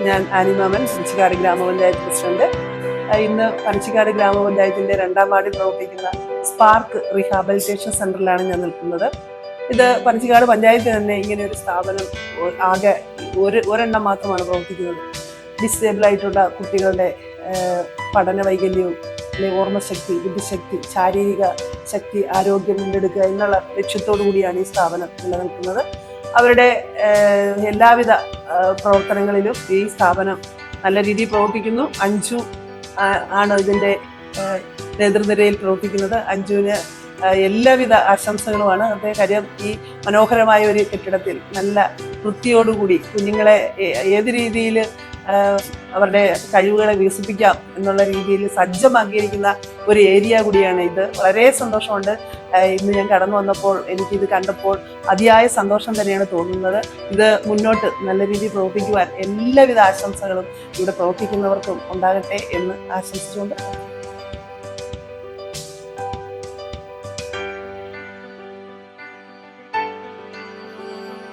ഞാൻ ആനിമാമൻ, പനച്ചിക്കാട് ഗ്രാമപഞ്ചായത്ത് പ്രസിഡന്റ്. ഇന്ന് പനച്ചിക്കാട് ഗ്രാമപഞ്ചായത്തിന്റെ 2ാം വാർഡിൽ പ്രവർത്തിക്കുന്ന സ്പാർക്ക് റീഹാബിലിറ്റേഷൻ സെന്ററിലാണ് ഞാൻ നിൽക്കുന്നത്. ഇത് പനച്ചിക്കാട് പഞ്ചായത്തിൽ തന്നെ ഇങ്ങനെ ഒരു സ്ഥാപനം ആകെ ഒരെണ്ണം മാത്രമാണ് പ്രവർത്തിക്കുന്നത്. ഡിസേബിൾ ആയിട്ടുള്ള കുട്ടികളുടെ പഠന വൈകല്യവും ഓർമ്മശക്തി, ബുദ്ധിശക്തി, ശാരീരിക ശക്തി, ആരോഗ്യം വീണ്ടെടുക്കുക എന്നുള്ള ലക്ഷ്യത്തോടു കൂടിയാണ് ഈ സ്ഥാപനം നിലനിൽക്കുന്നത്. അവരുടെ എല്ലാവിധ പ്രവർത്തനങ്ങളിലും ഈ സ്ഥാപനം നല്ല രീതിയിൽ പ്രവർത്തിക്കുന്നു. അഞ്ജു ആണ് ഇതിൻ്റെ നേതൃനിരയിൽ പ്രവർത്തിക്കുന്നത്. അഞ്ജുവിന് എല്ലാവിധ ആശംസകളുമാണ്. അതേ കാര്യം ഈ മനോഹരമായ ഒരു കെട്ടിടത്തിൽ നല്ല വൃത്തിയോടുകൂടി കുഞ്ഞുങ്ങളെ ഏത് രീതിയിൽ അവരുടെ കഴിവുകളെ വികസിപ്പിക്കാം എന്നുള്ള രീതിയിൽ സജ്ജമാക്കിയിരിക്കുന്ന ഒരു ഏരിയ കൂടിയാണ് ഇത്. വളരെ സന്തോഷമുണ്ട്. ഇന്ന് ഞാൻ കടന്നു വന്നപ്പോൾ എനിക്കിത് കണ്ടപ്പോൾ അതിയായ സന്തോഷം തന്നെയാണ് തോന്നുന്നത്. ഇത് മുന്നോട്ട് നല്ല രീതിയിൽ പ്രവർത്തിക്കുവാൻ എല്ലാവിധ ആശംസകളും ഇവിടെ പ്രവർത്തിക്കുന്നവർക്കും ഉണ്ടാകട്ടെ എന്ന് ആശംസിച്ചുകൊണ്ട്